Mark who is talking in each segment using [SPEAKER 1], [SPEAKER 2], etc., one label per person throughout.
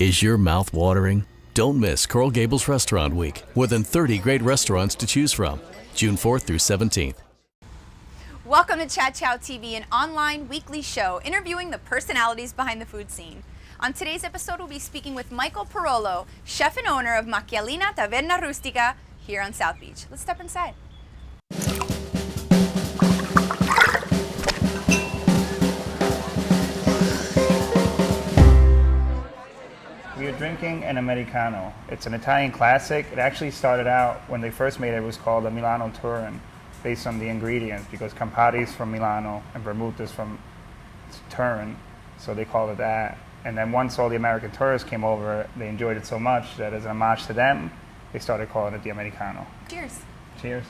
[SPEAKER 1] Is your mouth watering? Don't miss Coral Gables Restaurant Week. More than 30 great restaurants to choose from. June 4th through 17th.
[SPEAKER 2] Welcome to Chat Chow TV, an online weekly show interviewing the personalities behind the food scene. On today's episode, we'll be speaking with Michael Pirolo, chef and owner of Macchialina Taverna Rustica here on South Beach. Let's step inside.
[SPEAKER 3] We are drinking an Americano. It's an Italian classic. It actually started out, when they first made it, it was called a Milano Turin, based on the ingredients, because Campari is from Milano and Vermouth is from Turin, so they called it that. And then once all the American tourists came over, they enjoyed it so much that as an homage to them, they started calling it the Americano.
[SPEAKER 2] Cheers.
[SPEAKER 3] Cheers.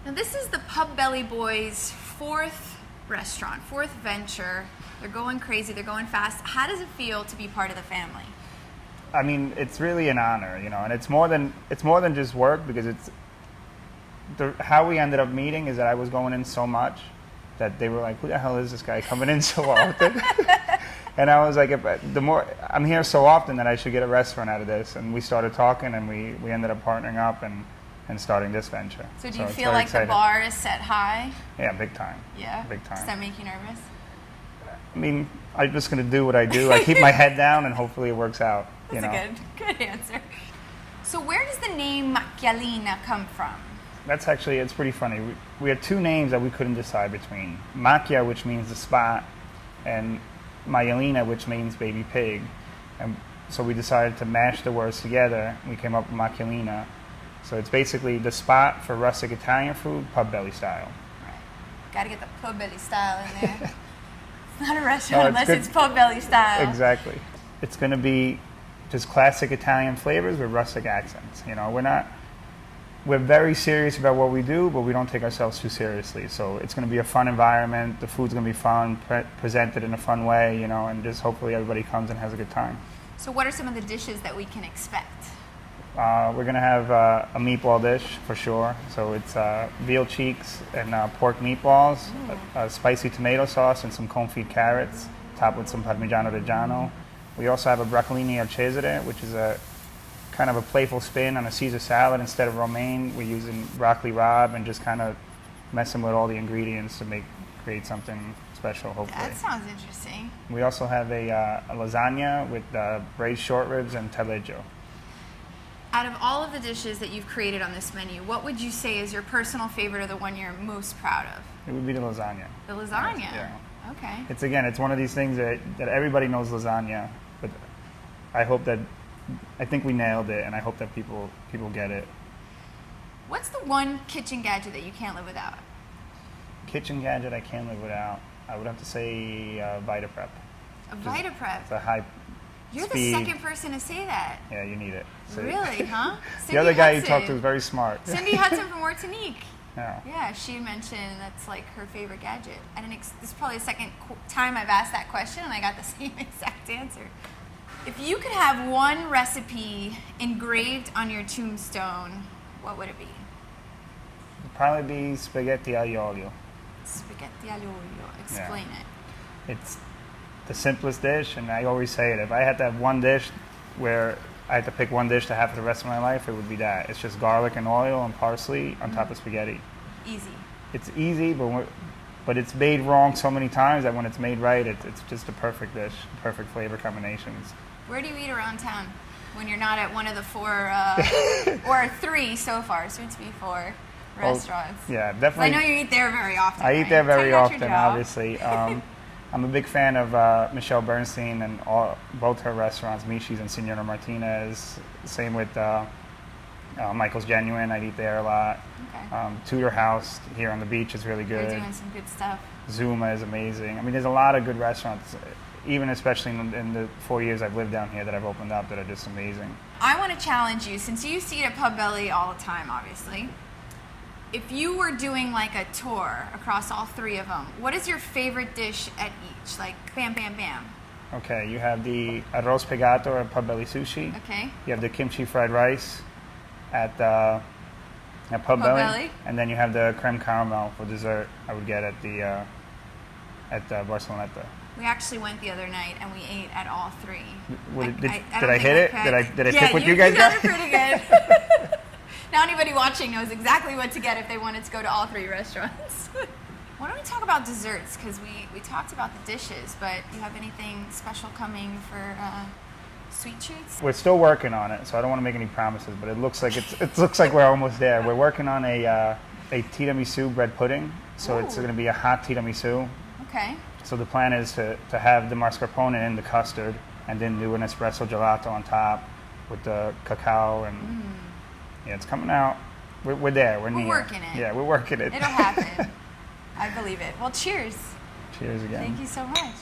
[SPEAKER 2] Now this is the Pub Belly Boys' fourth restaurant, fourth venture. They're going crazy, they're going fast. How does it feel to be part of the family?
[SPEAKER 3] I mean, it's really an honor, you know, and it's more than just work, because it's how we ended up meeting is that I was going in so much that they were like, who the hell is this guy coming in so often? And I was like, the more I'm here so often that I should get a restaurant out of this. And we started talking, and we ended up partnering up and starting this venture.
[SPEAKER 2] So do you feel like the bar is set high?
[SPEAKER 3] Yeah, big time.
[SPEAKER 2] Yeah?
[SPEAKER 3] Big time.
[SPEAKER 2] Does that make you nervous?
[SPEAKER 3] I mean, I'm just going to do what I do. I keep my head down, and hopefully it works out.
[SPEAKER 2] That's a good answer. So where does the name Macchialina come from?
[SPEAKER 3] That's actually, it's pretty funny. We had two names that we couldn't decide between. Macchia, which means the spot, and Maialina, which means baby pig. And so we decided to mash the words together. We came up with Macchialina. So it's basically the spot for rustic Italian food, pub belly style.
[SPEAKER 2] Right. Got to get the pub belly style in there. It's not a restaurant unless it's pub belly style.
[SPEAKER 3] Exactly. It's going to be just classic Italian flavors with rustic accents. You know, we're very serious about what we do, but we don't take ourselves too seriously. So it's going to be a fun environment. The food's going to be fun, presented in a fun way, you know, and just hopefully everybody comes and has a good time.
[SPEAKER 2] So what are some of the dishes that we can expect?
[SPEAKER 3] We're going to have a meatball dish for sure. So it's veal cheeks and pork meatballs, a spicy tomato sauce, and some confit carrots, topped with some Parmigiano Reggiano. We also have a broccolini al Cesare, which is a kind of a playful spin on a Caesar salad. Instead of romaine, we're using broccoli rabe and just kind of messing with all the ingredients to create something special, hopefully.
[SPEAKER 2] That sounds interesting.
[SPEAKER 3] We also have a lasagna with braised shortribs and taleggio.
[SPEAKER 2] Out of all of the dishes that you've created on this menu, what would you say is your personal favorite or the one you're most proud of?
[SPEAKER 3] It would be the lasagna.
[SPEAKER 2] The lasagna?
[SPEAKER 3] Yeah.
[SPEAKER 2] Okay.
[SPEAKER 3] It's one of these things that everybody knows lasagna, but I think we nailed it, and I hope that people get it.
[SPEAKER 2] What's the one kitchen gadget that you can't live without?
[SPEAKER 3] Kitchen gadget I can't live without, I would have to say VitaPrep.
[SPEAKER 2] A VitaPrep?
[SPEAKER 3] It's a high
[SPEAKER 2] You're
[SPEAKER 3] speed.
[SPEAKER 2] the second person to say that.
[SPEAKER 3] Yeah, you need it. So
[SPEAKER 2] really, huh?
[SPEAKER 3] The other guy you talked to is very smart.
[SPEAKER 2] Cindy Hudson from Martinique.
[SPEAKER 3] Yeah.
[SPEAKER 2] Yeah, she mentioned that's like her favorite gadget. This is probably the second time I've asked that question, and I got the same exact answer. If you could have one recipe engraved on your tombstone, what would it be?
[SPEAKER 3] It'd probably be spaghetti aglio olio.
[SPEAKER 2] Spaghetti aglio olio. Explain it.
[SPEAKER 3] It's the simplest dish, and I always say it. If I had to have one dish where I had to pick one dish to have for the rest of my life, it would be that. It's just garlic and oil and parsley on top of spaghetti.
[SPEAKER 2] Easy.
[SPEAKER 3] It's easy, but it's made wrong so many times that when it's made right, it's just a perfect dish, perfect flavor combinations.
[SPEAKER 2] Where do you eat around town when you're not at one of the four, or three so far, soon to be four restaurants?
[SPEAKER 3] Yeah, definitely.
[SPEAKER 2] I know you eat there very often.
[SPEAKER 3] I eat there very often,
[SPEAKER 2] job.
[SPEAKER 3] obviously. I'm a big fan of Michelle Bernstein and both her restaurants, Michi's and Signora Martinez. Same with Michael's Genuine. I eat there a lot.
[SPEAKER 2] Okay.
[SPEAKER 3] Tudor House here on the beach is really good.
[SPEAKER 2] They're doing some good stuff.
[SPEAKER 3] Zuma is amazing. I mean, there's a lot of good restaurants, even especially in the 4 years I've lived down here that I've opened up, that are just amazing.
[SPEAKER 2] I want to challenge you, since you eat at Pub Belly all the time, obviously. If you were doing like a tour across all three of them, what is your favorite dish at each? Like, bam, bam, bam.
[SPEAKER 3] Okay, you have the arroz pegato at Pub Belly Sushi.
[SPEAKER 2] Okay.
[SPEAKER 3] You have the kimchi fried rice at Pub Belly. And then you have the creme caramel for dessert I would get at the at Barceloneta.
[SPEAKER 2] We actually went the other night and we ate at all three.
[SPEAKER 3] Did
[SPEAKER 2] don't
[SPEAKER 3] I
[SPEAKER 2] think
[SPEAKER 3] hit it?
[SPEAKER 2] could.
[SPEAKER 3] Did I pick what you guys
[SPEAKER 2] got?
[SPEAKER 3] got?
[SPEAKER 2] You got it pretty good. Now anybody watching knows exactly what to get if they wanted to go to all three restaurants. Why don't we talk about desserts? Because we talked about the dishes, but do you have anything special coming for sweet treats?
[SPEAKER 3] We're still working on it, so I don't want to make any promises, but it looks like it looks like we're almost there. We're working on a tiramisu bread pudding, so it's going to be a hot tiramisu.
[SPEAKER 2] Okay.
[SPEAKER 3] So the plan is to have the mascarpone in the custard and then do an espresso gelato on top with the cacao and yeah, it's coming out. We're there. We're near.
[SPEAKER 2] Working it.
[SPEAKER 3] Yeah, we're working it.
[SPEAKER 2] It'll happen. I believe it. Well, cheers.
[SPEAKER 3] Cheers again.
[SPEAKER 2] Thank you so much.